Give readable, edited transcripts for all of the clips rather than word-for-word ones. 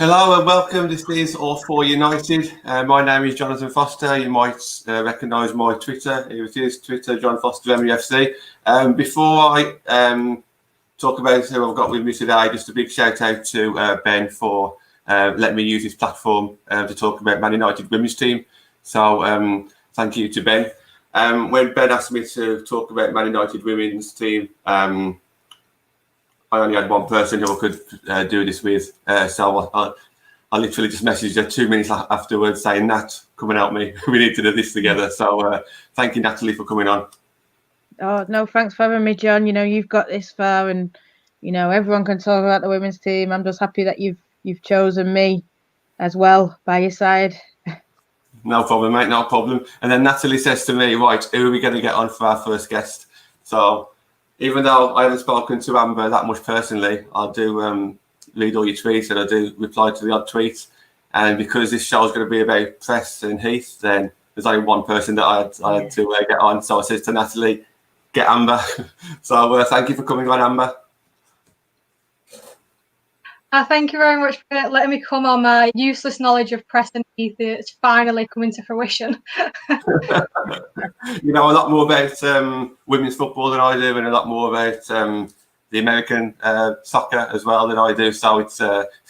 Hello and welcome. This is All For United. My name is Jonathan Foster. You might recognise my Twitter. It is Twitter, John Foster MUFC. Before I talk about who I've got with me today, just a big shout out to Ben for letting me use his platform to talk about Man United women's team. So thank you to Ben. When Ben asked me to talk about Man United women's team, I only had one person who I could do this with, so I literally just messaged her 2 minutes afterwards saying, Nat, come and help me. We need to do this together. So thank you, Natalie, for coming on. Oh, no, thanks for having me, John. You know, you've got this far and, you know, everyone can talk about the women's team. I'm just happy that you've chosen me as well by your side. No problem, mate, no problem. And then Natalie says to me, right, who are we going to get on for our first guest? So even though I haven't spoken to Amber that much personally, I do read all your tweets and I do reply to the odd tweets. And because this show is going to be about press and Heath, then there's only one person that I had to get on. So I said to Natalie, get Amber. So thank you for coming on, Amber. Thank you very much for letting me come on. My useless knowledge of press and Heath is finally coming to fruition. You know a lot more about women's football than I do, and a lot more about the American soccer as well than I do. So it's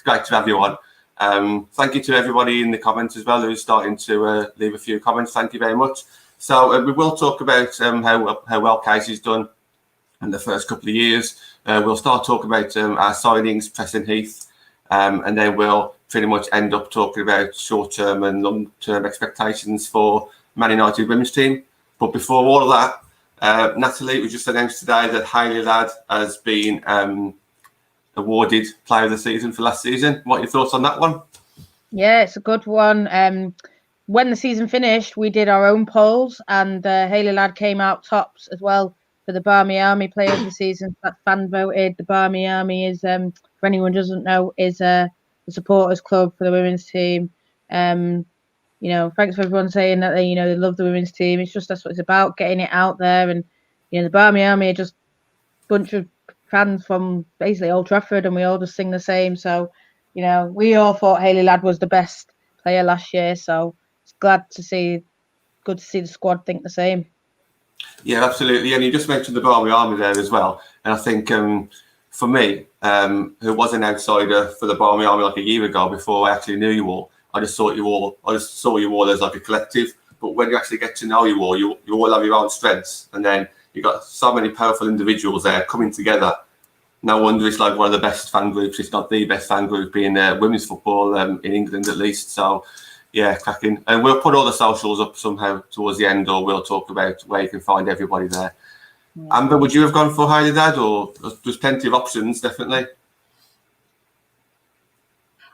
great to have you on. Thank you to everybody in the comments as well who's starting to leave a few comments. Thank you very much. So we will talk about how well Casey's done in the first couple of years. We'll start talking about our signings, press and Heath, and then we'll pretty much end up talking about short-term and long-term expectations for Man United women's team. But before all of that, Natalie, it was just announced today that Hayley Ladd has been awarded Player of the Season for last season. What are your thoughts on that one? Yeah, it's a good one. When the season finished, we did our own polls, and Hayley Ladd came out tops as well for the Barmy Army Player of the Season. That's fan voted. The Barmy Army is, for anyone who doesn't know, is the supporters club for the women's team. You know, thanks for everyone saying that they love the women's team. It's just that's what it's about, getting it out there. And the Barmy Army are just a bunch of fans from basically Old Trafford, and we all just sing the same. So, we all thought Hayley Ladd was the best player last year. So it's good to see the squad think the same. Yeah, absolutely. And you just mentioned the Barmy Army there as well. And I think for me, who was an outsider for the Barmy Army like a year ago before I actually knew you all, I just saw you all as like a collective. But when you actually get to know you all have your own strengths. And then you've got so many powerful individuals there coming together. No wonder it's like one of the best fan groups, if not the best fan group in women's football in England at least. So, yeah, cracking. And we'll put all the socials up somehow towards the end, or we'll talk about where you can find everybody there. Yeah. Amber, would you have gone for Hayley Ladd, or there's plenty of options, definitely?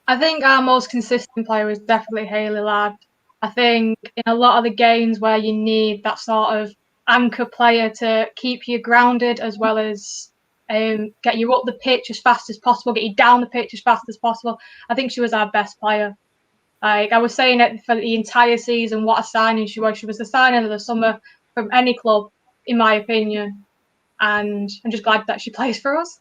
I think our most consistent player is definitely Hayley Ladd. I think in a lot of the games where you need that sort of anchor player to keep you grounded, as well as get you up the pitch as fast as possible, get you down the pitch as fast as possible, I think she was our best player. Like I was saying it for the entire season, what a signing she was. She was the signing of the summer from any club, in my opinion. And I'm just glad that she plays for us.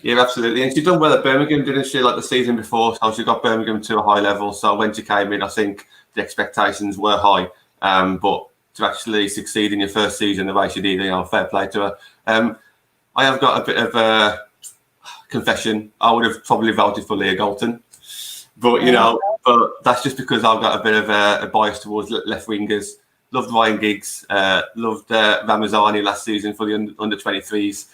Yeah, absolutely. And she's done well at Birmingham, didn't she, like the season before? So she got Birmingham to a high level. So when she came in, I think the expectations were high. But to actually succeed in your first season the way she did, fair play to her. I have got a bit of a confession. I would have probably voted for Leah Galton. But, but that's just because I've got a bit of a bias towards left wingers. Loved Ryan Giggs, loved Ramazani last season for the under-23s.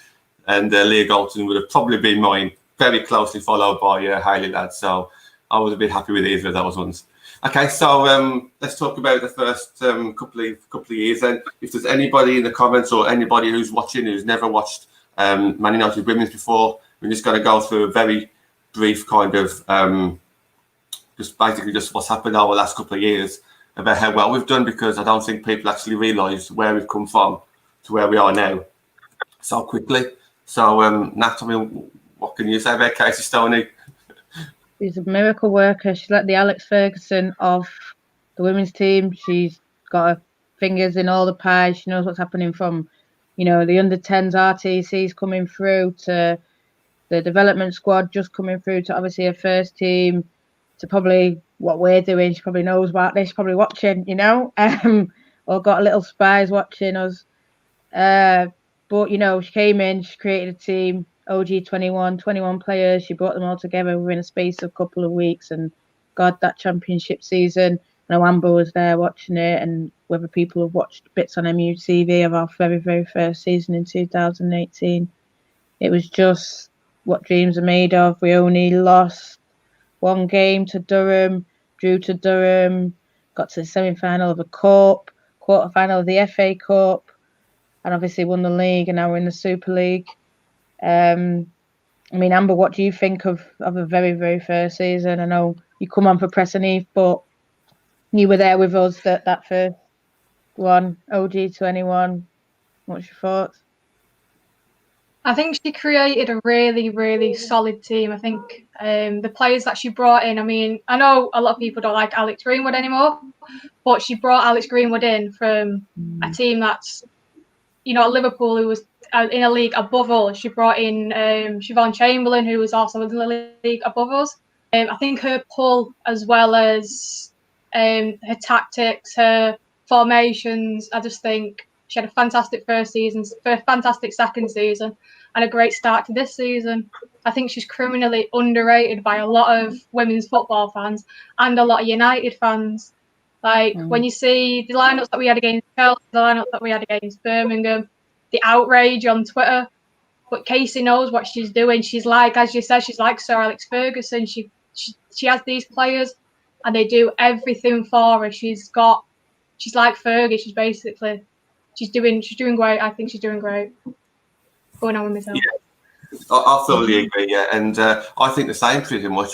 And Leah Galton would have probably been mine, very closely followed by Hayley Ladd. So I was a bit happy with either of those ones. Okay, so let's talk about the first couple of years then. If there's anybody in the comments or anybody who's watching who's never watched Man United Women's before, we're just going to go through a very brief kind of just what's happened over the last couple of years about how well we've done, because I don't think people actually realise where we've come from to where we are now so quickly. So, Nat, I mean, what can you say about Casey Stoney? She's a miracle worker. She's like the Alex Ferguson of the women's team. She's got her fingers in all the pies. She knows what's happening from, the under-10s RTCs coming through to the development squad just coming through to obviously a first team, to probably what we're doing. She probably knows about this, probably watching, or got a little spies watching us. But, she came in, she created a team, OG 21 players. She brought them all together within a space of a couple of weeks. And God, that championship season, I know Amber was there watching it, and whether people have watched bits on MUTV of our very, very first season in 2018, it was just what dreams are made of. We only lost one game to Durham, drew to Durham, got to the semi-final of a cup, quarter-final of the FA Cup, and obviously won the league, and now we're in the Super League. Amber, what do you think of a very, very first season? I know you come on for Preston Heath, but you were there with us that first one, OG 21. What's your thoughts? I think she created a really, really solid team. I think the players that she brought in, I know a lot of people don't like Alex Greenwood anymore, but she brought Alex Greenwood in from a team that's, Liverpool, who was in a league above us. She brought in Siobhan Chamberlain, who was also in the league above us. I think her pull, as well as her tactics, her formations, I just think she had a fantastic first season, a fantastic second season, and a great start to this season. I think she's criminally underrated by a lot of women's football fans and a lot of United fans. When you see the lineups that we had against Chelsea, the lineups that we had against Birmingham, the outrage on Twitter, but Casey knows what she's doing. She's like, as you said, she's like Sir Alex Ferguson. She has these players, and they do everything for her. She's like Fergie. She's doing great. I think she's doing great. Going on with myself. Yeah, I thoroughly agree. Yeah, and I think the same pretty much.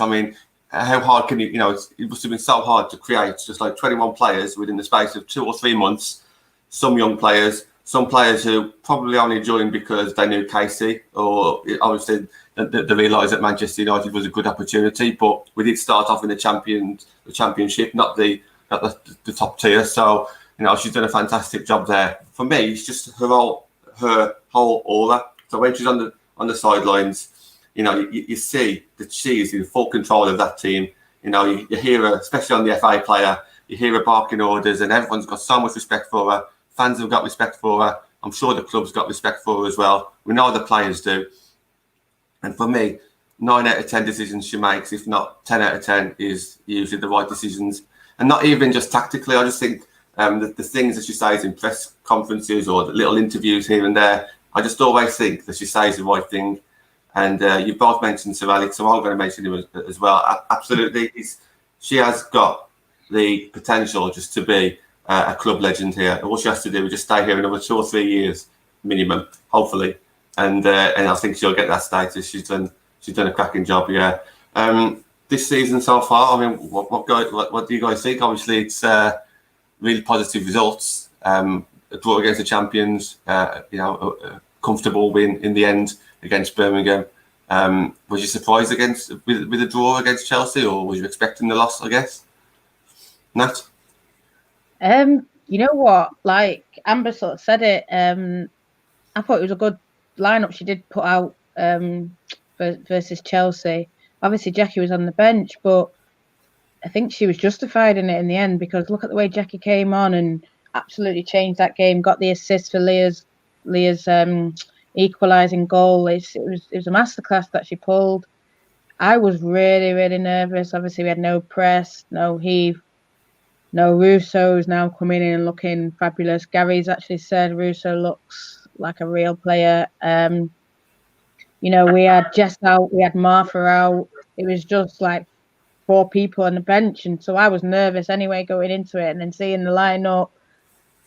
How hard can you? It must have been so hard to create just like 21 players within the space of 2 or 3 months. Some young players, some players who probably only joined because they knew Casey, or obviously they realised that Manchester United was a good opportunity. But we did start off in the championship, not the top tier. So she's done a fantastic job there. For me, it's just her whole aura. So when she's on the sidelines, you see that she's in full control of that team. You hear her, especially on the FA player, you hear her barking orders, and everyone's got so much respect for her. Fans have got respect for her. I'm sure the club's got respect for her as well. We know the players do. And for me, 9 out of 10 decisions she makes, if not 10 out of 10, is usually the right decisions. And not even just tactically. I just think the things that she says in press conferences or the little interviews here and there, I just always think that she says the right thing. And you both mentioned Sir Alex, so I'm going to mention him as well. Absolutely. She has got the potential just to be a club legend here. All she has to do is just stay here another 2 or 3 years minimum, hopefully. And I think she'll get that status. She's done a cracking job, yeah. This season so far, what do you guys think? Obviously, it's really positive results. A draw against the champions, comfortable win in the end against Birmingham. Was you surprised with a draw against Chelsea, or was you expecting the loss, I guess? Nat? You know what? Like Amber sort of said it. I thought it was a good lineup she did put out versus Chelsea. Obviously, Jackie was on the bench, but I think she was justified in it in the end, because look at the way Jackie came on and absolutely changed that game. Got the assist for Leah's equalising goal. It was a masterclass that she pulled. I was really, really nervous. Obviously, we had no press, no Heath, no Russo's now coming in and looking fabulous. Gary's actually said Russo looks like a real player. We had Jess out, we had Martha out. It was just like 4 people on the bench, and so I was nervous anyway going into it. And then seeing the lineup,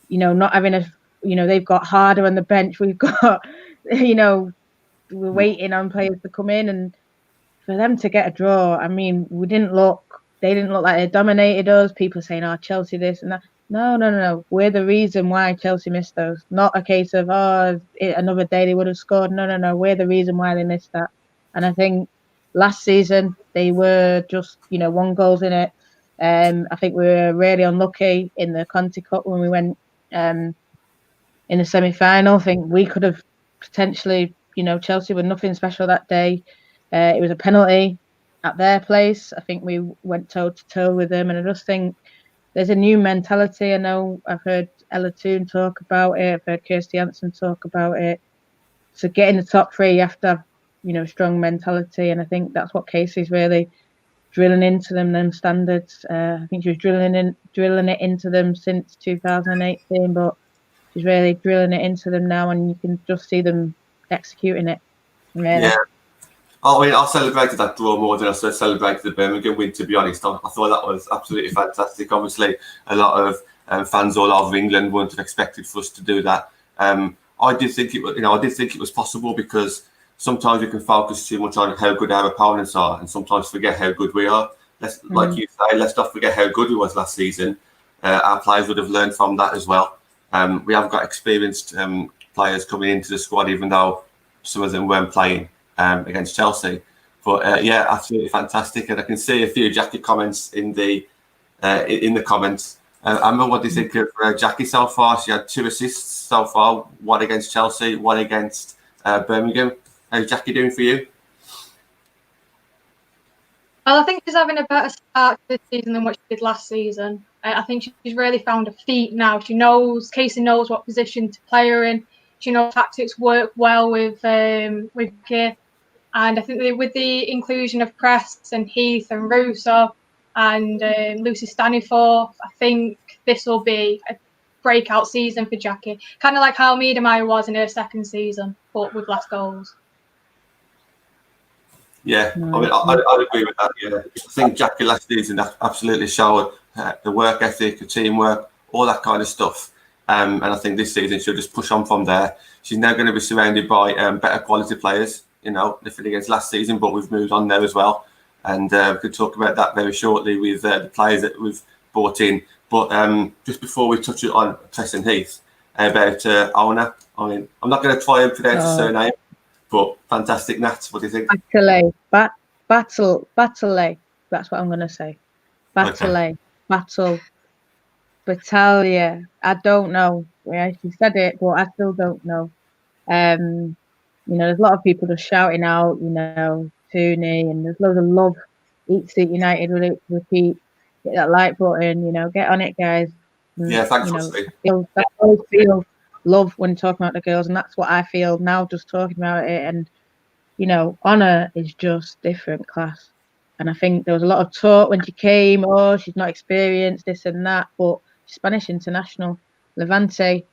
not having they've got Harder on the bench. We've got, we're waiting on players to come in, and for them to get a draw, they didn't look like they dominated us. People saying, "Oh, Chelsea this and that." No. We're the reason why Chelsea missed those. Not a case of, another day they would have scored. No. We're the reason why they missed that. And I think last season they were just, 1 goals in it. I think we were really unlucky in the Conti Cup when we went in the semi-final. I think we could have potentially, Chelsea were nothing special that day. It was a penalty at their place. I think we went toe to toe with them, and I just think there's a new mentality. I know I've heard Ella Toon talk about it. I've heard Kirsty Hansen talk about it. So getting the top three, you have to have, strong mentality, and I think that's what Casey's really drilling into them standards. I think she was drilling it into them since 2018, but she's really drilling it into them now, and you can just see them executing it. Really. Yeah. I mean, I celebrated that draw more than I celebrated the Birmingham win, to be honest. I thought that was absolutely fantastic. Obviously, a lot of fans all over England wouldn't have expected for us to do that. I did think it was, I did think it was possible, because sometimes we can focus too much on how good our opponents are, and sometimes forget how good we are. Like you say, let's not forget how good we was last season. Our players would have learned from that as well. We have got experienced players coming into the squad, even though some of them weren't playing against Chelsea. But yeah, absolutely fantastic. And I can see a few Jackie comments in the comments. Amber, what do you think of Jackie so far? She had 2 assists so far, one against Chelsea, one against Birmingham. How's Jackie doing for you? Well, I think she's having a better start this season than what she did last season. I think she's really found her feet now. Casey knows what position to play her in. She knows tactics work well with Kay. And I think with the inclusion of Christen, Heath and Russo and Lucy Staniforth, I think this will be a breakout season for Jackie. Kind of like how Miedemeier was in her second season, but with less goals. Yeah, I mean, I'd agree with that. Yeah, I think Jackie last season absolutely showed the work ethic, the teamwork, all that kind of stuff. And I think this season she'll just push on from there. She's now going to be surrounded by better quality players, different against last season, but we've moved on there as well. And we could talk about that very shortly with the players that we've brought in. But just before we touch it on Tess Heath, about Ona, I mean, I'm not going to try and pronounce the surname, but fantastic, Nat. What do you think? Battle. That's what I'm going to say. Battle. Battaglia. I don't know. Yeah, she said it, but I still don't know. There's a lot of people just shouting out, Stoney, and there's loads of love. Eat Seat United, repeat, hit that like button, get on it, guys. And, yeah, thanks, I always feel love when talking about the girls, and that's what I feel now just talking about it. And, Honor is just different class. And I think there was a lot of talk when she came, she's not experienced, this and that, but she's Spanish international. Levante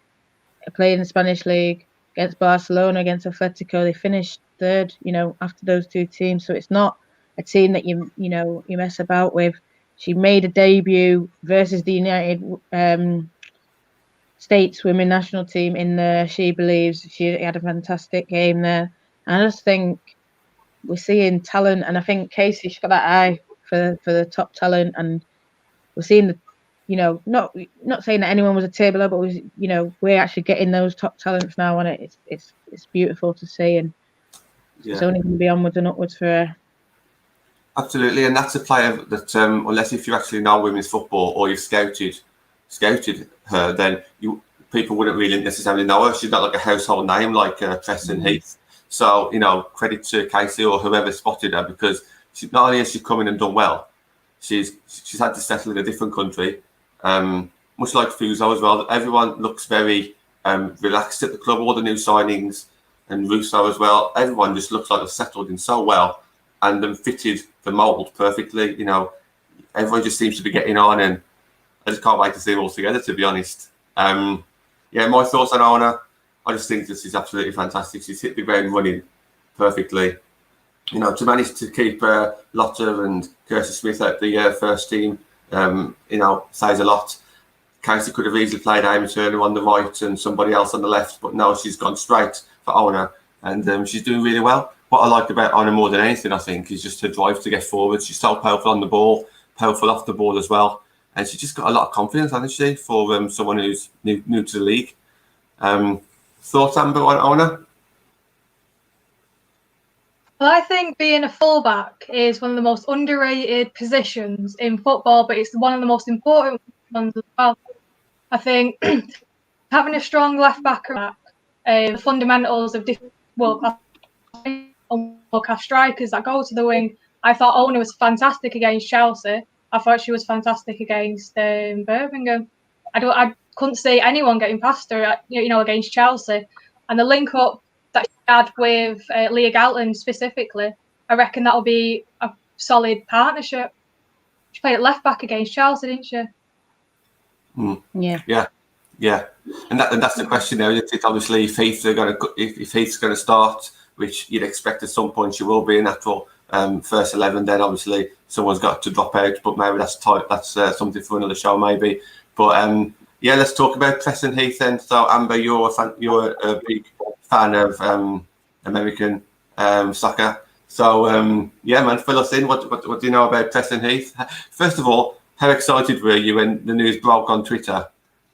played in the Spanish league against Barcelona, against Atletico. They finished third, after those 2 teams. So it's not a team that you mess about with. She made a debut versus the United States women national team in the She Believes. She had a fantastic game there. And I just think we're seeing talent, and I think Casey, she's got that eye for the top talent, and we're seeing not saying that anyone was a table, but we're actually getting those top talents now, and it's beautiful to see, and it's only going to be onwards and upwards for her. Absolutely, and that's a player that unless if you actually know women's football or you've scouted her, then people wouldn't really necessarily know her. She's not like a household name like Christen Heath. So, credit to Casey or whoever spotted her, because not only has she come in and done well, she's had to settle in a different country. Much like Fuso as well. Everyone looks very relaxed at the club, all the new signings, and Russo as well. Everyone just looks like they've settled in so well and then fitted the mould perfectly. Everyone just seems to be getting on, and I just can't wait to see them all together, to be honest. My thoughts on Ona. I just think this is absolutely fantastic. She's hit the ground running perfectly. To manage to keep Lotta and Kirsty Smith at the first team, says a lot. Casey could have easily played Amy Turner on the right and somebody else on the left, but no, she's gone straight for Ona, and she's doing really well. What I like about Ona more than anything, I think, is just her drive to get forward. She's so powerful on the ball, powerful off the ball as well, and she's just got a lot of confidence, hasn't she, for someone who's new to the league. Thoughts, Amber, on Ona? Well, I think being a fullback is one of the most underrated positions in football, but it's one of the most important ones as well. I think having a strong left back, the fundamentals of different world class cast strikers that go to the wing. I thought Ona was fantastic against Chelsea. I thought she was fantastic against Birmingham. I couldn't see anyone getting past her, against Chelsea. And the link up that she had with Leah Galton specifically, I reckon that'll be a solid partnership. She played at left back against Chelsea, didn't she? Yeah. And that's the question now. It's obviously if Heath's going to start, which you'd expect at some point she will be a natural first 11, then obviously someone's got to drop out. But maybe that's something for another show, maybe. But let's talk about Preston Heath then. So Amber, you're a big fan of American soccer. So man, fill us in. What do you know about Preston Heath? First of all, how excited were you when the news broke on Twitter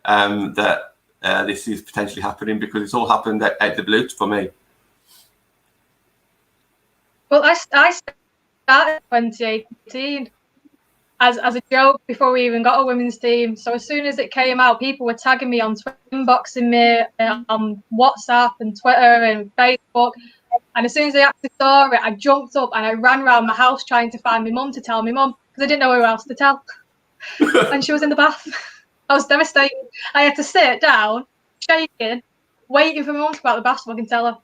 that this is potentially happening? Because it's all happened out the blue for me. Well, I started 2018 as a joke before we even got a women's team. So as soon as it came out, people were tagging me on Twitter, inboxing me on WhatsApp and Twitter and Facebook. And as soon as I actually saw it, I jumped up and I ran around my house trying to find my mum to tell my mum because I didn't know who else to tell. And she was in the bath. I was devastated. I had to sit down, shaking, waiting for my mum to go out the bath so I can tell her.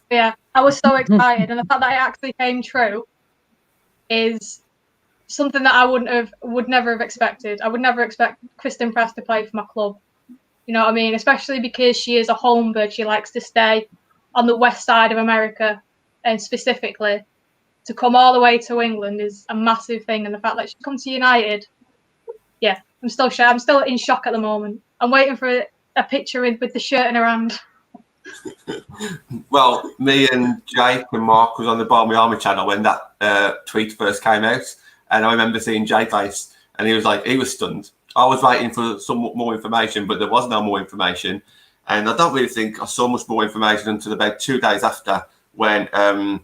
Yeah, I was so excited, and the fact that it actually came true is something that I would never have expected. I would never expect Christen Press to play for my club. You know what I mean? Especially because she is a home bird. She likes to stay on the west side of America, and specifically to come all the way to England is a massive thing. And the fact that she comes to United, yeah, I'm still in shock at the moment. I'm waiting for a picture with the shirt in her hand. Well, me and Jake and Mark was on the Barmy Army channel when that tweet first came out, and I remember seeing Jake's face, and he was stunned. I was waiting for some more information, but there was no more information, and I don't really think I saw much more information until about 2 days after, when an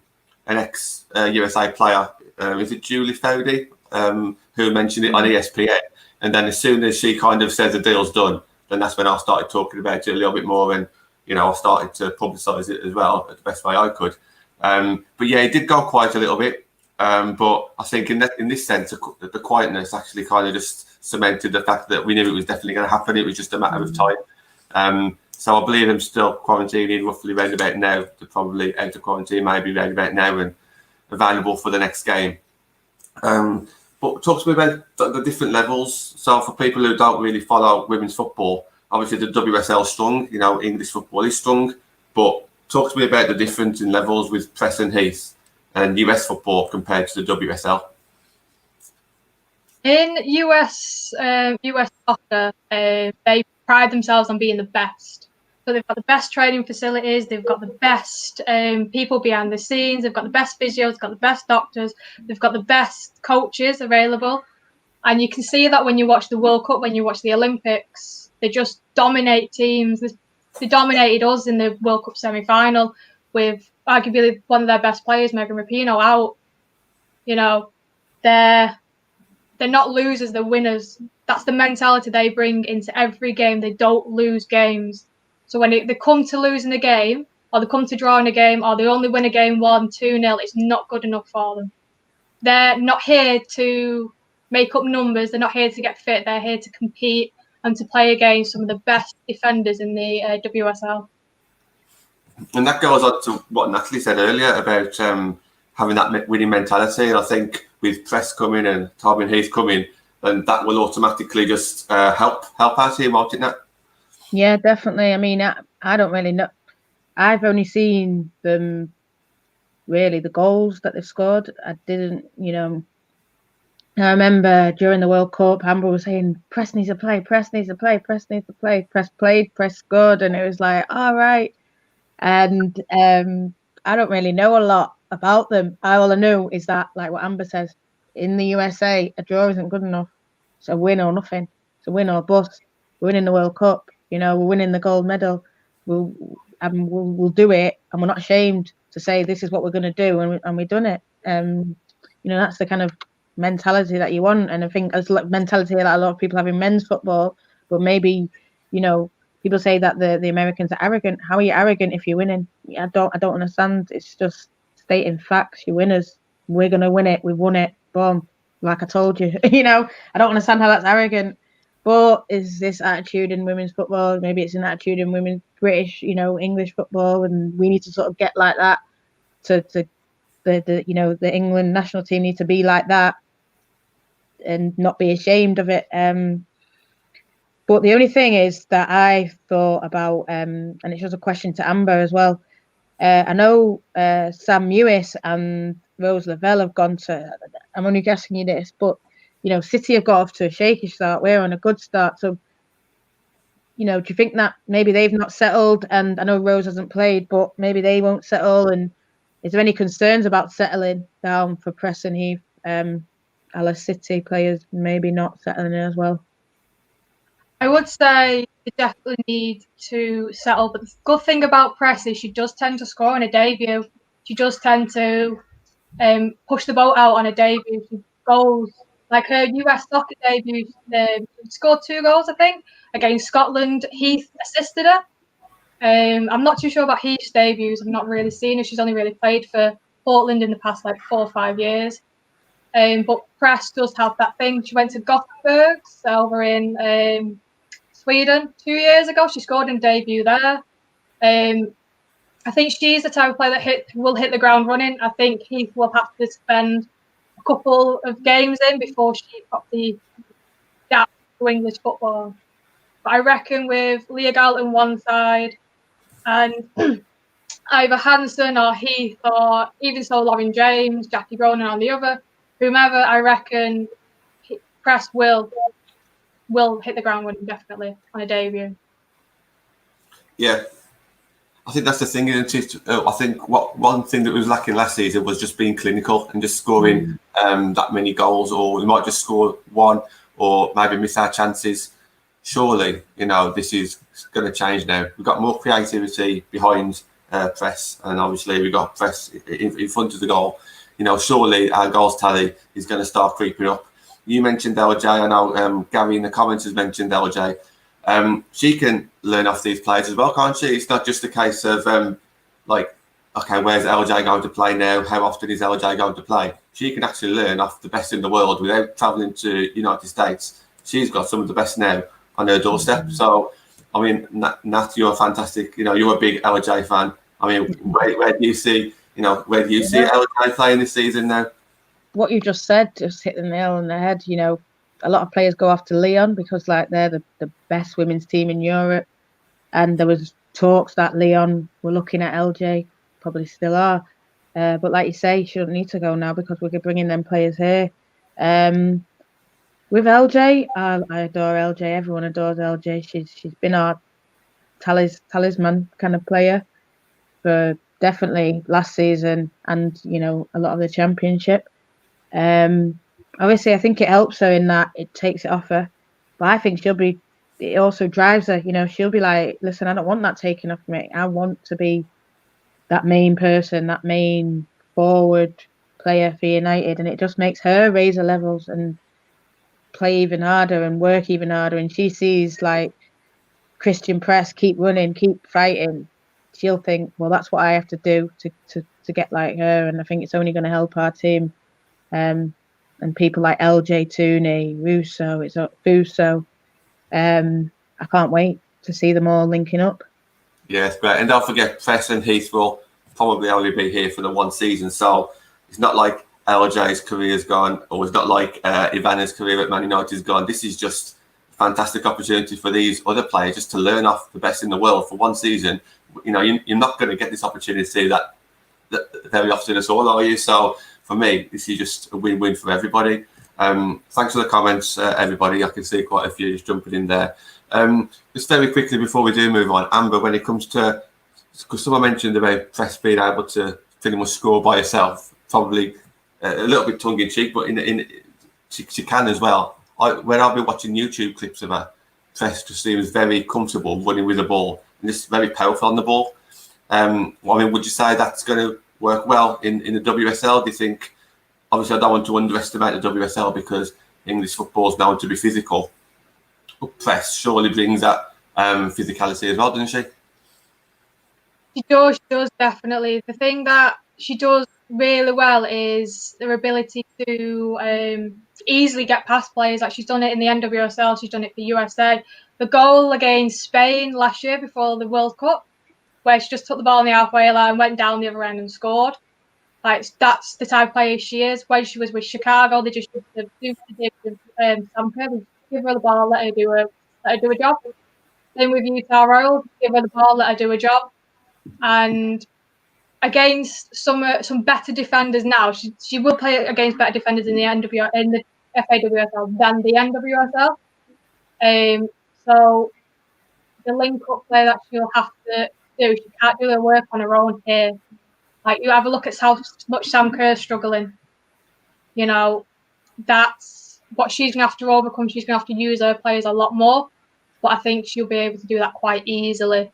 ex-USA player, is it Julie Fowdy, who mentioned it on ESPN, and then as soon as she kind of says the deal's done, then that's when I started talking about it a little bit more, and I started to publicise it as well the best way I could. But yeah, it did go quiet a little bit. But I think in this sense, the quietness actually kind of just cemented the fact that we knew it was definitely going to happen. It was just a matter of time. So I believe I'm still quarantining roughly around about now. They're probably out of quarantine, maybe around about now, and available for the next game. But talk to me about the different levels. So for people who don't really follow women's football, obviously the WSL is strong, English football is strong, but talk to me about the difference in levels with Preston Heath and US football compared to the WSL. In US soccer, they pride themselves on being the best. So they've got the best training facilities, they've got the best people behind the scenes, they've got the best physios, they've got the best doctors, they've got the best coaches available. And you can see that when you watch the World Cup, when you watch the Olympics. They just dominate teams. They dominated us in the World Cup semi-final with arguably one of their best players, Megan Rapinoe, out. They're not losers, they're winners. That's the mentality they bring into every game. They don't lose games. So when they come to losing a game, or they come to drawing a game, or they only win a game 1-2-0, it's not good enough for them. They're not here to make up numbers. They're not here to get fit. They're here to compete and to play against some of the best defenders in the WSL. And that goes on to what Natalie said earlier about having that winning mentality. And I think with Press coming and Tobin Heath coming, then that will automatically just help our team, won't it, Nat? Yeah, definitely. I mean, I don't really know. I've only seen them, really, the goals that they've scored. I didn't, I remember during the World Cup, Amber was saying, Press needs to play, Press needs to play, Press needs to play. Press played, Press scored, and it was like, all right. And I don't really know a lot about them. All I know is that, like what Amber says, in the USA, a draw isn't good enough. It's a win or nothing. It's a win or bust. We're winning the World Cup. We're winning the gold medal. We'll do it, and we're not ashamed to say this is what we're going to do, and we've done it. That's the kind of mentality that you want, and I think as mentality that a lot of people have in men's football. But maybe people say that the Americans are arrogant. How are you arrogant if you're winning? I don't understand. It's just stating facts. You're winners. We're going to win it. We've won it. Boom. Like I told you. You know, I don't understand how that's arrogant. But is this attitude in women's football? Maybe it's an attitude in women's British, you know, English football, and we need to sort of get like that. To the you know, the England national team need to be like that and not be ashamed of it. But the only thing is that I thought about, and it's just a question to Amber as well. I know Sam Mewis and Rose Lavelle have gone to. I'm only guessing you this, but you know, City have got off to a shaky start. We're on a good start. So, you know, do you think that maybe they've not settled? And I know Rose hasn't played, but maybe they won't settle. And is there any concerns about settling down for Press and Heath? Our City players maybe not settling in as well. I would say they definitely need to settle. But the good thing about Press is she does tend to score on a debut. She does tend to push the boat out on a debut. She goals. Like her US soccer debut, scored 2 goals, I think, against Scotland. Heath assisted her. I'm not too sure about Heath's debuts. I've not really seen her. She's only really played for Portland in the past 4 or 5 years. But Press does have that thing. She went to Gothenburg over in Sweden 2 years ago. She scored in debut there. I think she's the type of player that will hit the ground running. I think Heath will have to spend a couple of games in before she properly adapts to English football. But I reckon with Leah Galt on one side and either Hansen or Heath or even so Lauren James, Jackie Ronan on the other, whomever, I reckon Press will hit the ground running definitely on a debut. Yeah. I think that's the thing, isn't it? I think one thing that was lacking last season was just being clinical and just scoring that many goals, or we might just score one or maybe miss our chances. Surely, you know, this is going to change now. We've got more creativity behind Press, and obviously we've got Press in front of the goal. You know, surely our goals tally is going to start creeping up. You mentioned LJ. I know Gary in the comments has mentioned LJ. She can learn off these players as well, can't she? It's not just a case of okay, where's LJ going to play now? How often is LJ going to play? She can actually learn off the best in the world without travelling to United States. She's got some of the best now on her doorstep. So, I mean, Nat, you're fantastic. You know, you're a big LJ fan. I mean, where do you see LJ playing this season now? What you just said just hit the nail on the head. You know, a lot of players go after Lyon because they're the best women's team in Europe, and there was talks that Lyon were looking at LJ, probably still are, but like you say, she doesn't need to go now because we could bring in them players here. With LJ, I adore LJ. Everyone adores LJ. She's been our talisman kind of player for definitely last season and a lot of the championship. Obviously, I think it helps her in that it takes it off her, but I think it also drives her. She'll be like, listen, I don't want that taken off me. I want to be that main person, that main forward player for United, and it just makes her raise her levels and play even harder and work even harder. And she sees like Christian Press keep running, keep fighting. She'll think, well, that's what I have to do to get like her, and I think it's only going to help our team. And people like LJ Tooney, Fuso. I can't wait to see them all linking up. Yes, great. And don't forget, Press and Heath will probably only be here for the one season. So it's not like LJ's career's gone, or it's not like Ivana's career at Man United is gone. This is just a fantastic opportunity for these other players just to learn off the best in the world for one season. You're not going to get this opportunity that very often at all, are you? So for me, this is just a win-win for everybody. Thanks for the comments, everybody. I can see quite a few just jumping in there. Just very quickly before we do move on, Amber, when it comes to, because someone mentioned about Press being able to pretty much score by herself, probably a little bit tongue-in-cheek, but she can as well. When I've been watching YouTube clips of her, Press just seems very comfortable running with the ball and just very powerful on the ball. Would you say that's going to work well in the WSL? Do you think? Obviously, I don't want to underestimate the WSL because English football is known to be physical. But Press surely brings that physicality as well, doesn't she? She does definitely. The thing that she does really well is their ability to easily get past players. Like she's done it in the NWSL, she's done it for USA. The goal against Spain last year before the World Cup, where she just took the ball in the halfway line, went down the other end and scored. Like that's the type of player she is. When she was with Chicago, they just used to do with Samka. Give her the ball, let her do a job. Same with Utah Royals, give her the ball, let her do a job. And against some better defenders now, she will play against better defenders in the FAWSL than the NWSL. So the link up play that she'll have to do, she can't do her work on her own here. Like you have a look at how much Sam Kerr's struggling. You know, that's what she's gonna have to overcome. She's gonna have to use her players a lot more. But I think she'll be able to do that quite easily.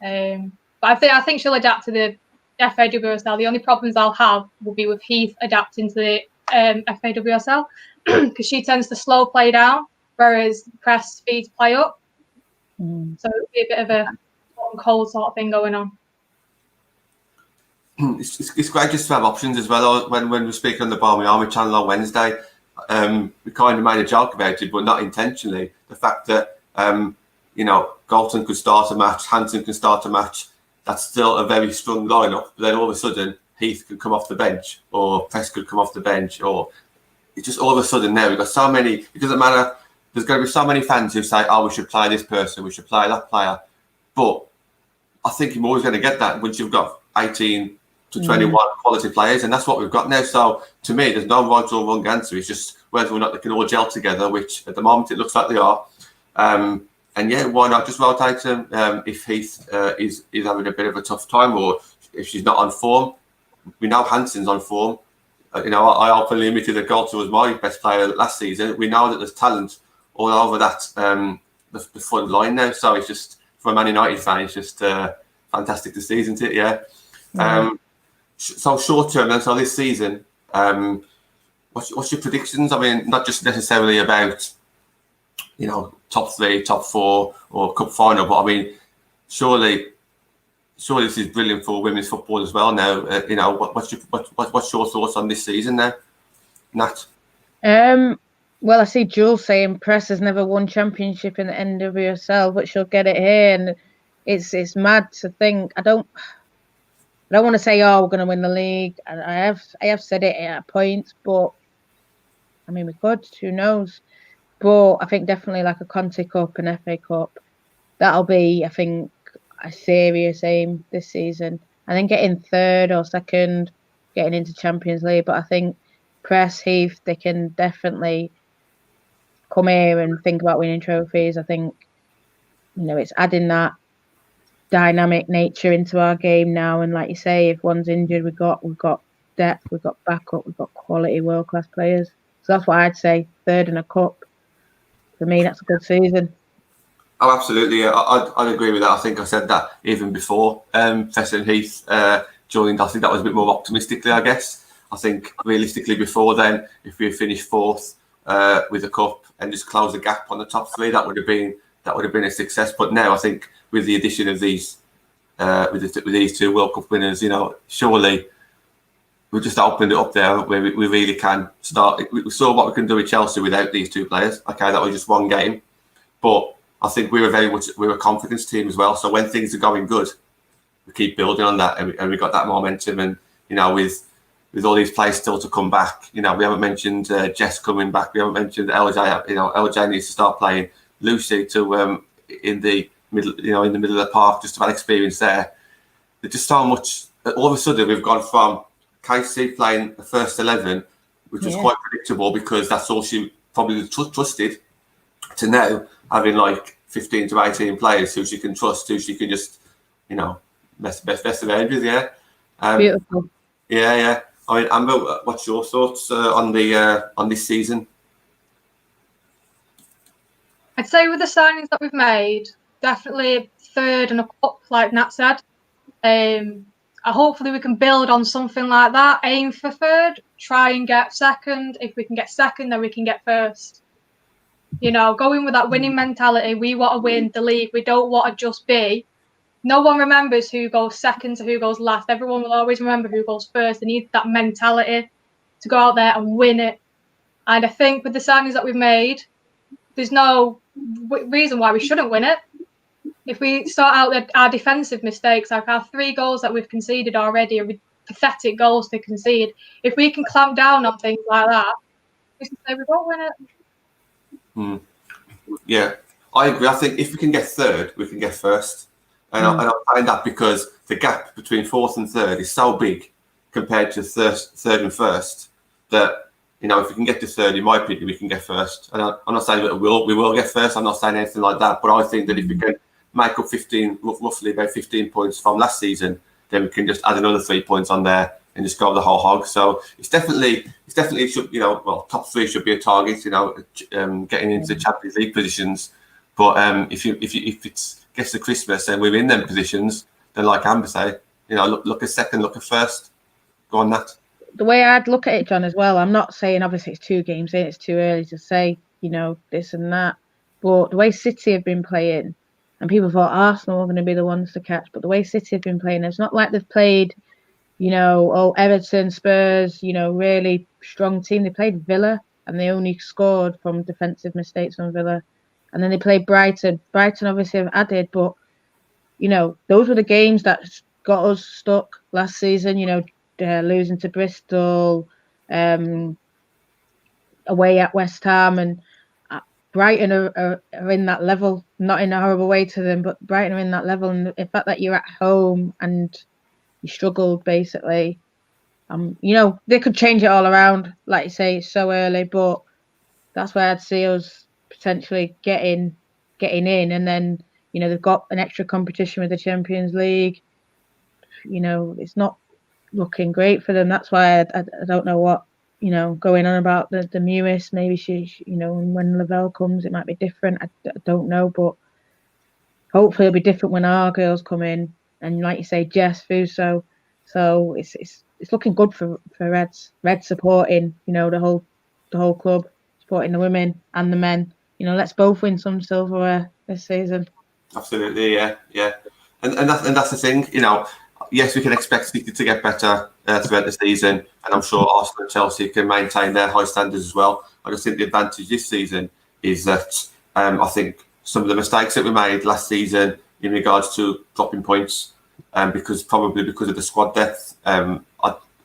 But I think she'll adapt to the FAWSL. The only problems I'll have will be with Heath adapting to the FAWSL because she tends to slow play down, whereas press speeds play up. So it'll be a bit of a hot and cold sort of thing going on. It's great just to have options as well. When we speak on the Barmy Army channel on Wednesday, we kind of made a joke about it, but not intentionally. The fact that Galton could start a match, Hansen can start a match. That's still a very strong lineup. But then all of a sudden, Heath could come off the bench, or Press could come off the bench, or it's just all of a sudden now we've got so many. It doesn't matter. There's going to be so many fans who say, "Oh, we should play this person, we should play that player." But I think you're always going to get that once you've got 18 to 21 quality players, and that's what we've got now. So to me, there's no right or wrong answer. It's just whether or not they can all gel together, which at the moment it looks like they are. And yeah, why not just rotate them if Heath is having a bit of a tough time, or if she's not on form. We know Hansen's on form. I openly admitted that Galton was my best player last season. We know that there's talent all over that the front line now. So it's just, for a Man United fan, it's just fantastic to see, isn't it? Yeah. So short term, then, so this season, what's your predictions? I mean, not just necessarily about, top 3, top 4, or cup final, but I mean, surely this is brilliant for women's football as well. Now, what's your thoughts on this season now, Nat? Well, I see Jules saying Press has never won championship in the NWSL, but she'll get it here, and it's mad to think. I don't want to say, we're going to win the league. I have said it at points, but I mean, we could. Who knows? But I think definitely like a Conti Cup and FA Cup, that'll be, I think, a serious aim this season. I think getting 3rd or 2nd, getting into Champions League. But I think Press, Heath, they can definitely come here and think about winning trophies. I think, it's adding that dynamic nature into our game now. And like you say, if one's injured, we've got depth, we've got backup, we've got quality world-class players. So that's what I'd say, 3rd in a cup. For me, that's a good season. Oh, absolutely. I'd agree with that. I think I said that even before Fess and Heath joined. I think that was a bit more optimistically, I guess. I think realistically before then, if we had finished 4th with a cup and just close the gap on the top 3, that would have been a success. But now I think with the addition of these with these 2 World Cup winners, surely we've just opened it up there where we really can start. We saw what we can do with Chelsea without these 2 players. Okay, that was just one game, but I think we're a confidence team as well. So when things are going good, we keep building on that, and we got that momentum. And with all these players still to come back, we haven't mentioned Jess coming back. We haven't mentioned LJ. LJ needs to start playing. Lucy to in the middle, in the middle of the park, just about experience there. There's just so much. All of a sudden, we've gone from Casey playing the first 11, which was quite predictable because that's all she probably trusted, to now having like 15 to 18 players who she can trust, who she can just, best around with. Yeah. Beautiful. Yeah. I mean, Amber, what's your thoughts on this season? I'd say with the signings that we've made, definitely 3rd and a cup, like Nat said. Hopefully we can build on something like that. Aim for 3rd, try and get 2nd. If we can get 2nd, then we can get 1st. Going with that winning mentality. We want to win the league. We don't want to just be no one remembers who goes second to who goes last. Everyone will always remember who goes first. They need that mentality to go out there and win it. And I think with the signings that we've made, there's no reason why we shouldn't win it. If we sort out our defensive mistakes, like our 3 goals that we've conceded already are pathetic goals to concede. If we can clamp down on things like that, we can say we won't win it. Yeah, I agree. I think if we can get third, we can get first. And I'm saying that because the gap between fourth and third is so big compared to third and first that, you know, if we can get to third, in my opinion, we can get first. And I'm not saying that we will get first. I'm not saying anything like that. But I think that if we can make up roughly about 15 points from last season, then we can just add another 3 points on there and just go the whole hog. So it's definitely should, you know, well, top 3 should be a target, you know, getting into the Champions League positions. But if it gets to Christmas and we're in them positions, then like Amber say, you know, look at second, look at first, go on that. The way I'd look at it, John, as well, I'm not saying obviously it's 2 games in, it's too early to say, you know, this and that. But the way City have been playing, and people thought Arsenal were going to be the ones to catch, but the way City have been playing, it's not like they've played, you know, Everton, Spurs, you know, really strong team. They played Villa and they only scored from defensive mistakes on Villa. And then they played Brighton. Brighton obviously have added, but, you know, those were the games that got us stuck last season, you know, losing to Bristol, away at West Ham, and Brighton are in that level, not in a horrible way to them, but Brighton are in that level. And the fact that you're at home and you struggled, basically, you know, they could change it all around. Like you say, it's so early, but that's where I'd see us potentially getting in. And then, you know, they've got an extra competition with the Champions League. You know, it's not looking great for them. That's why I don't know what, you know, going on about the MUWFC. Maybe she, you know, when Lavelle comes, it might be different. I don't know, but hopefully it'll be different when our girls come in. And like you say, Jess, Fuso. So it's looking good for Reds. Reds supporting, you know, the whole club, supporting the women and the men. You know, let's both win some silverware this season. Absolutely, yeah. And that's the thing, you know. Yes, we can expect City to get better throughout the season, and I'm sure Arsenal and Chelsea can maintain their high standards as well. I just think the advantage this season is that I think some of the mistakes that we made last season in regards to dropping points, because of the squad depth, I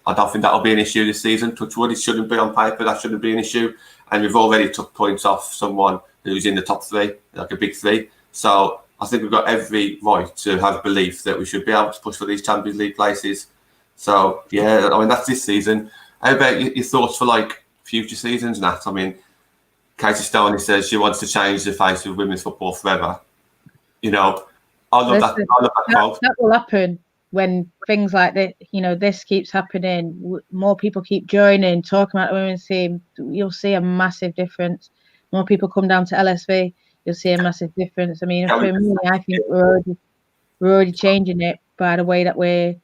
don't think that'll be an issue this season. Touch wood, it shouldn't be on paper, that shouldn't be an issue. And we've already took points off someone who's in the top 3, like a big 3. So I think we've got every right to have belief that we should be able to push for these Champions League places. So, yeah, I mean, that's this season. How about your thoughts for, like, future seasons, Nat? I mean, Katie Stoney says she wants to change the face of women's football forever. You know, I love that quote. That will happen when things like this, you know, this keeps happening. More people keep joining, talking about the women's team. You'll see a massive difference. More people come down to LSV. You'll see a massive difference. I mean, for me, I think we're already changing it by the way that we're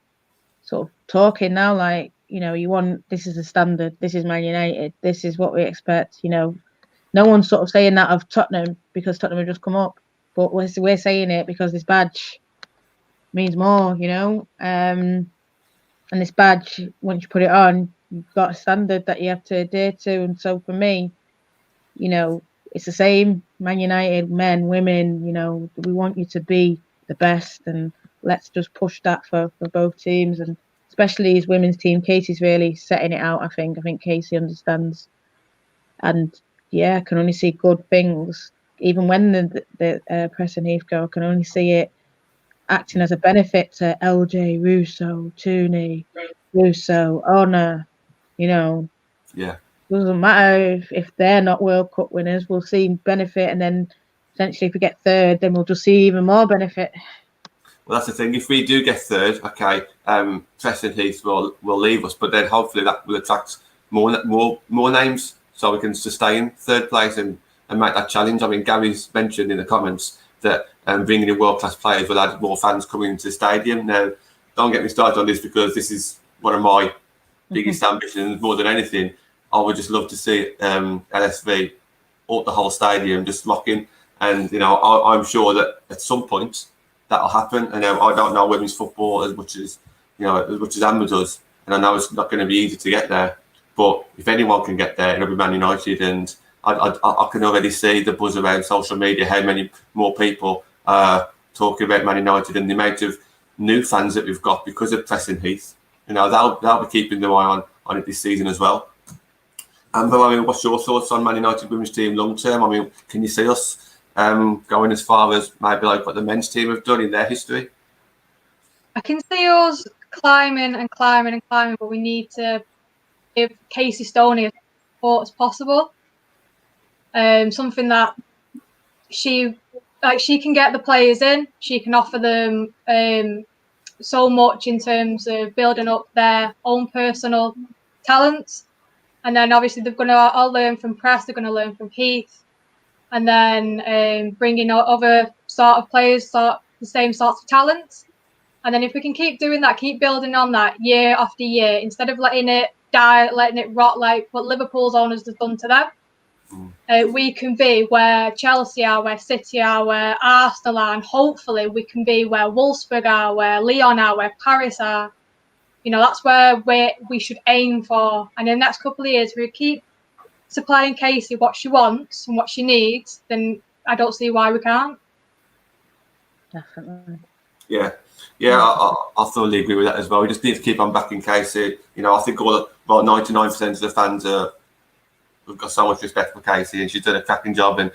sort of talking now. Like, you know, this is the standard. This is Man United. This is what we expect. You know, no one's sort of saying that of Tottenham because Tottenham have just come up, but we're saying it because this badge means more. You know, and this badge, once you put it on, you've got a standard that you have to adhere to. And so for me, you know, it's the same. Man United, men, women, you know, we want you to be the best, and let's just push that for both teams, and especially his women's team. Casey's really setting it out, I think. I think Casey understands. And, yeah, I can only see good things. Even when the Preston Heath go, I can only see it acting as a benefit to LJ, Russo, Tooney, Russo, Honor, you know. Yeah. Doesn't matter if they're not World Cup winners. We'll see benefit, and then essentially if we get third, then we'll just see even more benefit. Well, that's the thing. If we do get third, okay, Preston Heath will leave us, but then hopefully that will attract more names, so we can sustain third place and make that challenge. I mean, Gary's mentioned in the comments that bringing in world-class players will add more fans coming into the stadium. Now, don't get me started on this because this is one of my biggest ambitions more than anything. I would just love to see LSV up the whole stadium just rocking. And, you know, I'm sure that at some point that'll happen. And I don't know women's football as much as Amber does, and I know it's not going to be easy to get there. But if anyone can get there, it'll be Man United. And I can already see the buzz around social media, how many more people are talking about Man United, and the amount of new fans that we've got because of Press and Heath. They'll be keeping their eye on it this season as well. Amber, what's your thoughts on Man United women's team long term? Can you see us going as far as maybe like what the men's team have done in their history? I can see us climbing and climbing and climbing, but we need to give Casey Stoney as much support as possible. Something that she can get the players in. She can offer them so much in terms of building up their own personal talents. And then obviously they're going to all learn from Press, they're going to learn from Heath, and then bringing other sort of players, the same sorts of talents. And then if we can keep doing that, keep building on that year after year, instead of letting it die, letting it rot like what Liverpool's owners have done to them, we can be where Chelsea are, where City are, where Arsenal are, and hopefully we can be where Wolfsburg are, where Lyon are, where Paris are. That's where we should aim for. And in the next couple of years, if we keep supplying Casey what she wants and what she needs, then I don't see why we can't. Definitely. Yeah, I thoroughly agree with that as well. We just need to keep on backing Casey. I think about 99% of the fans have got so much respect for Casey, and she's done a cracking job. And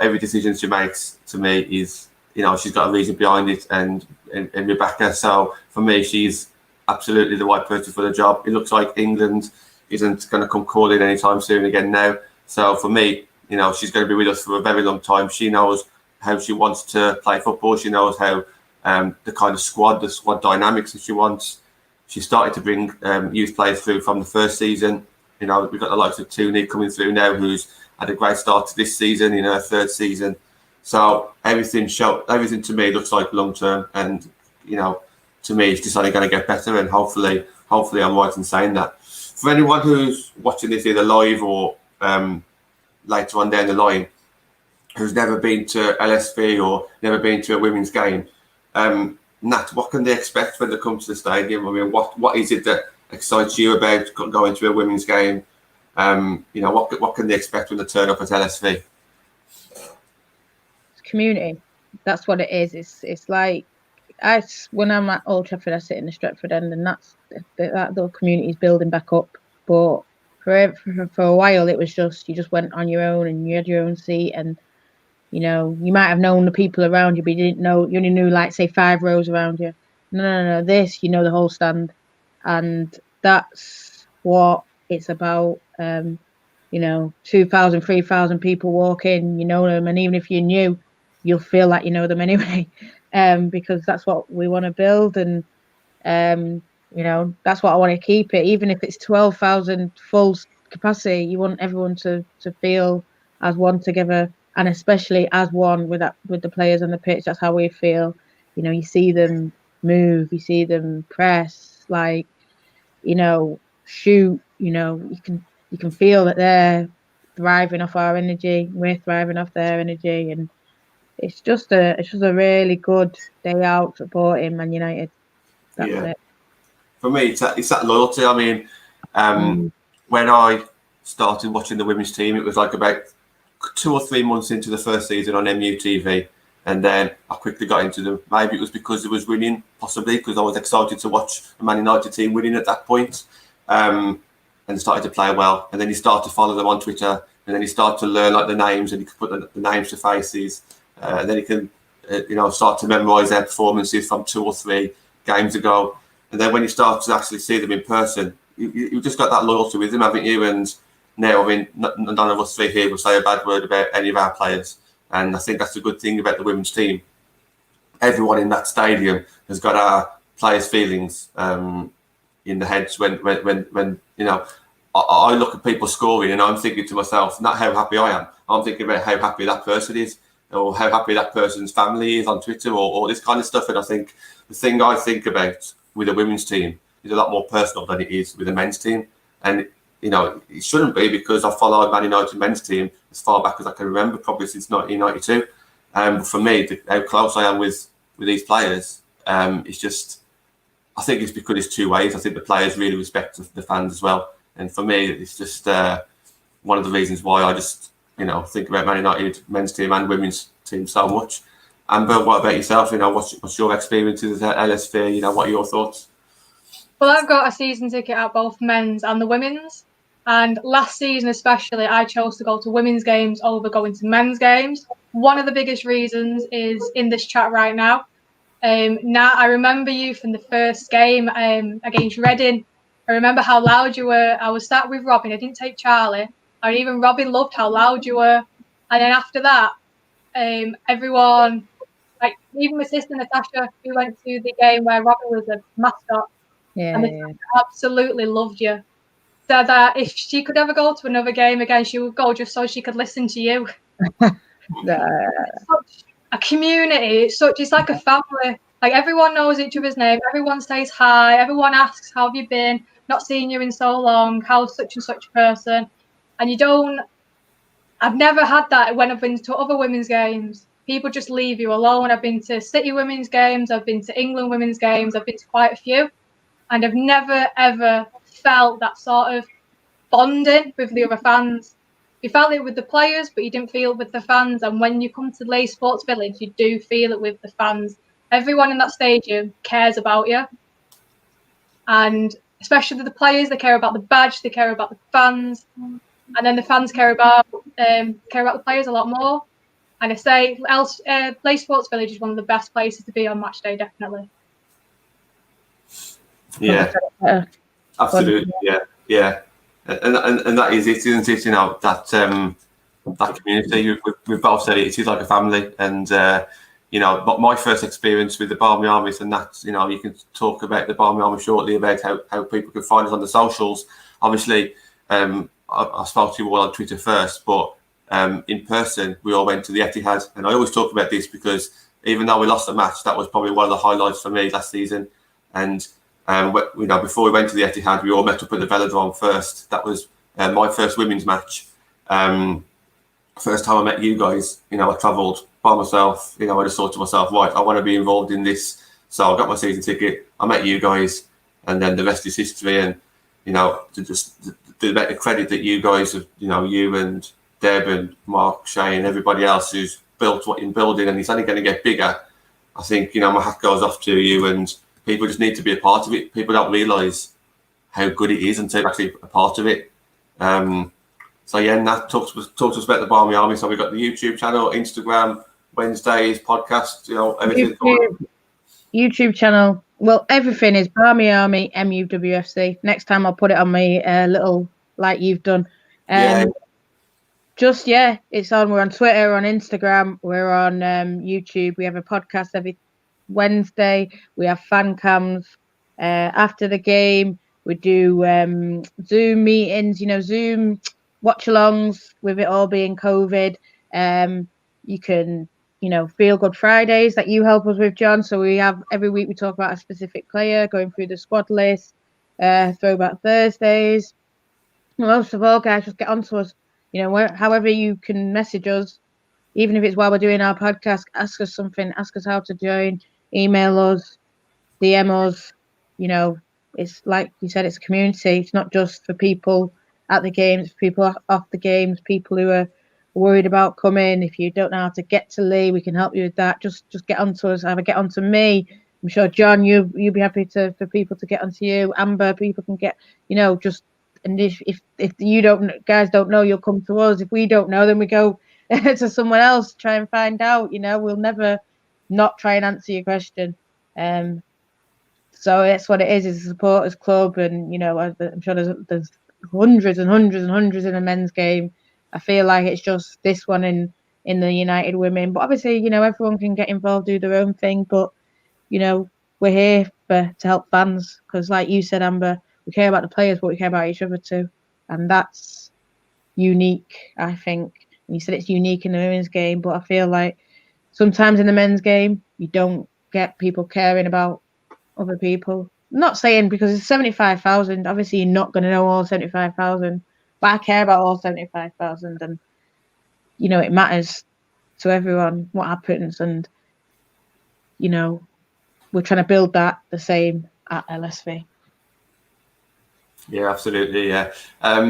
every decision she makes, to me, is she's got a reason behind it, and Rebecca. So for me, she's absolutely the right person for the job. It looks like England isn't going to come calling anytime soon again now. So for me, she's going to be with us for a very long time. She knows how she wants to play football. She knows how the kind of squad dynamics that she wants. She started to bring youth players through from the first season. We've got the likes of Stoney coming through now, who's had a great start to this season in her third season. So everything to me looks like long term, and to me, it's just only going to get better, and hopefully I'm right in saying that. For anyone who's watching this either live or later on down the line, who's never been to LSV or never been to a women's game, Nat, what can they expect when they come to the stadium? What is it that excites you about going to a women's game? What can they expect when they turn up at LSV? It's community. That's what it is. It's like, when I'm at Old Trafford, I sit in the Stretford end, and that the community is building back up. But for a while, it was just you just went on your own, and you had your own seat, and you might have known the people around you, but you only knew like say 5 rows around you. No, this the whole stand, and that's what it's about. 2,000, 3,000 people walk in, them, and even if you're new, you'll feel like you know them anyway. Because that's what we want to build, and that's what I want to keep it. Even if it's 12,000 full capacity, you want everyone to feel as one together, and especially as one with the players on the pitch. That's how we feel. You see them move, you see them press, shoot. You can feel that they're thriving off our energy. We're thriving off their energy, and it's just a really good day out supporting Man United. That's it. For me, it's that loyalty. When I started watching the women's team, it was like about 2 or 3 months into the first season on MUTV, and then I quickly got into them. Maybe it was because it was winning, possibly because I was excited to watch the Man United team winning at that point, and started to play well. And then you start to follow them on Twitter, and then you start to learn the names, and you can put the names to faces. And then you can, start to memorise their performances from 2 or 3 games ago. And then when you start to actually see them in person, you've just got that loyalty with them, haven't you? And now, none of us 3 here will say a bad word about any of our players. And I think that's a good thing about the women's team. Everyone in that stadium has got our players' feelings in the heads when I look at people scoring, and I'm thinking to myself, not how happy I am. I'm thinking about how happy that person is, or how happy that person's family is on Twitter, or this kind of stuff. And I think the thing I think about with a women's team is a lot more personal than it is with a men's team. And, it shouldn't be, because I followed Man United men's team as far back as I can remember, probably since 1992. But for me, how close I am with with these players. It's just, I think it's because it's two ways. I think the players really respect the fans as well. And for me, it's just one of the reasons why I just, think about Man United men's team and women's team so much. Amber, what about yourself? What's your experiences at LSV? What are your thoughts? Well, I've got a season ticket at both men's and the women's. And last season especially, I chose to go to women's games over going to men's games. One of the biggest reasons is in this chat right now. Now, I remember you from the first game against Reading. I remember how loud you were. I was sat with Robin. I didn't take Charlie. And even Robin loved how loud you were. And then after that, everyone, like even my sister Natasha, who went to the game where Robin was a mascot, and absolutely loved you. Said that if she could ever go to another game again, she would go just so she could listen to you. It's such a community. It's like a family. Like everyone knows each other's name. Everyone says hi. Everyone asks, "How have you been? Not seen you in so long. How's such and such person?" And you don't. I've never had that when I've been to other women's games. People just leave you alone. I've been to City women's games. I've been to England women's games. I've been to quite a few. And I've never, ever felt that sort of bonding with the other fans. You felt it with the players, but you didn't feel it with the fans. And when you come to Leigh Sports Village, you do feel it with the fans. Everyone in that stadium cares about you. And especially the players, they care about the badge, they care about the fans. And then the fans care about the players a lot more. And I say Leigh Sports Village is one of the best places to be on match day, definitely. Yeah, absolutely. Yeah. And that is it, isn't it? That community. We've both said it is like a family. And but my first experience with the Barmy Armies, and that's you can talk about the Barmy Army shortly about how people can find us on the socials. Obviously, I spoke to you all on Twitter first, but in person we all went to the Etihad, and I always talk about this because even though we lost the match, that was probably one of the highlights for me last season. And before we went to the Etihad, we all met up at the Velodrome first. That was my first women's match. First time I met you guys, I travelled by myself. I just thought to myself, right, I want to be involved in this. So I got my season ticket. I met you guys, and then the rest is history. And the amount of credit that you guys have, you and Deb and Mark, Shane, everybody else who's built what you're building, and it's only going to get bigger. I think my hat goes off to you, and people just need to be a part of it. People don't realise how good it is until they're actually a part of it. So yeah, Nat talks to us about the Barmy Army. So we've got the YouTube channel, Instagram, Wednesdays, podcast, everything. YouTube channel. Well, everything is Barmy Army MUWFC. Next time I'll put it on my little, like you've done. It's on. We're on Twitter, on Instagram, we're on YouTube. We have a podcast every Wednesday. We have fan cams after the game. We do Zoom meetings, Zoom watch-alongs with it all being COVID. You can, Feel Good Fridays that you help us with, John. So we have every week we talk about a specific player, going through the squad list. Throwback Thursdays. Most of all, guys, just get on to us. However you can message us, even if it's while we're doing our podcast, ask us something, ask us how to join, email us, DM us. It's like you said, it's a community. It's not just for people at the games, it's people off the games, people who are worried about coming. If you don't know how to get to Leigh, we can help you with that. Just get onto us, either get onto me. I'm sure, John, you'll be happy for people to get onto you. Amber, people can get, and if you guys don't know, you'll come to us. If we don't know, then we go to someone else to try and find out. We'll never not try and answer your question. So that's what it is. It's a supporters club, and I'm sure there's hundreds and hundreds and hundreds in a men's game. I feel like it's just this one in the United Women, but obviously everyone can get involved, do their own thing. But we're here to help fans, because like you said, Amber, we care about the players, but we care about each other too, and that's unique, I think. And you said it's unique in the women's game, but I feel like sometimes in the men's game you don't get people caring about other people. I'm not saying because it's 75,000, obviously you're not going to know all 75,000, but I care about all 75,000, and it matters to everyone what happens. And you know, we're trying to build that the same at LSV. Yeah, absolutely. Yeah.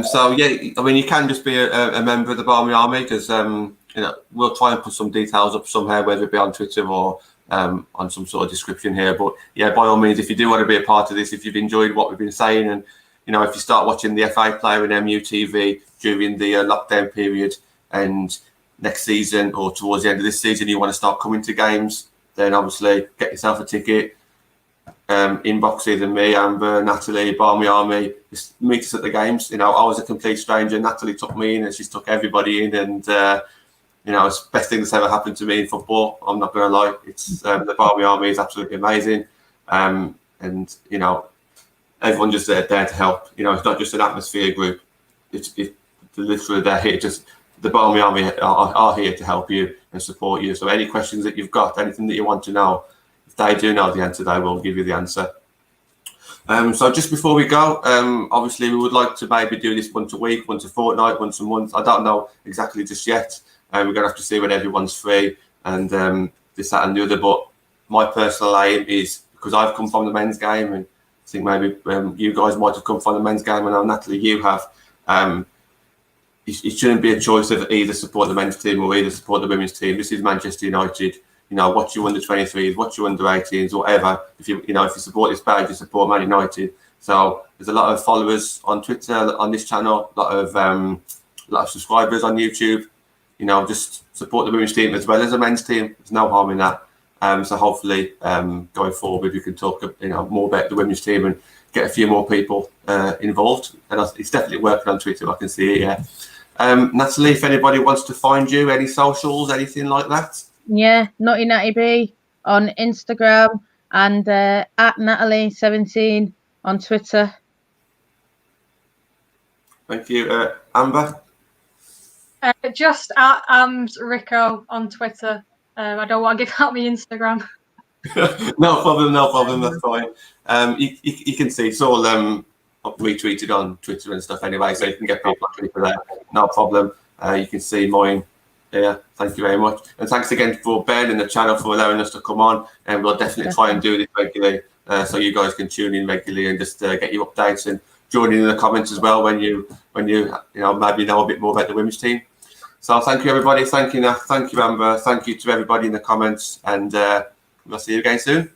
So yeah, I mean, you can just be a member of the Barmy Army, because you know, we'll try and put some details up somewhere, whether it be on Twitter or on some sort of description here. But yeah, by all means, if you do want to be a part of this, if you've enjoyed what we've been saying, and you know, if you start watching the FA player in MUTV during the lockdown period, and next season or towards the end of this season, you want to start coming to games, then obviously get yourself a ticket. Inbox either me, Amber, Natalie, Barmy Army, just meet us at the games. You know, I was a complete stranger. Natalie took me in, and she's took everybody in, and you know, it's the best thing that's ever happened to me in football. I'm not going to lie. It's the Barmy Army is absolutely amazing, and you know, everyone just there to help. You know, it's not just an atmosphere group. It's literally they're here. Just the Barmy Army are here to help you and support you. So any questions that you've got, anything that you want to know, if they do know the answer, they will give you the answer. So just before we go, obviously we would like to maybe do this once a week, once a fortnight, once a month. I don't know exactly just yet. We're going to have to see when everyone's free and this, that and the other. But my personal aim is, because I've come from the men's game, and I think maybe you guys might have come from the men's game, and I know, Natalie, you have. It shouldn't be a choice of either support the men's team or either support the women's team. This is Manchester United. You know, what you under 23s, what you under 18s, whatever. If you support this page, you support Man United. So there's a lot of followers on Twitter, on this channel, a lot of subscribers on YouTube. You know, just support the women's team as well as the men's team. There's no harm in that. So hopefully, going forward, we can talk, you know, more about the women's team and get a few more people involved. And it's definitely working on Twitter. I can see it. Yeah. Natalie, if anybody wants to find you, any socials, anything like that? Yeah, Naughty Natty B on Instagram, and at Natalie17 on Twitter. Thank you. Amber? Just at Rico on Twitter. I don't want to give out my Instagram. No problem. That's fine. You can see it's all retweeted on Twitter and stuff anyway, so you can get people on Twitter there. No problem. You can see mine. Yeah, thank you very much, and thanks again for Ben and the channel for allowing us to come on. And we'll definitely try and do this regularly, so you guys can tune in regularly and just get you updates and join in the comments as well when you know, maybe know a bit more about the women's team. So thank you, everybody. Thank you, Nat. Thank you, Amber. Thank you to everybody in the comments, and we'll see you again soon.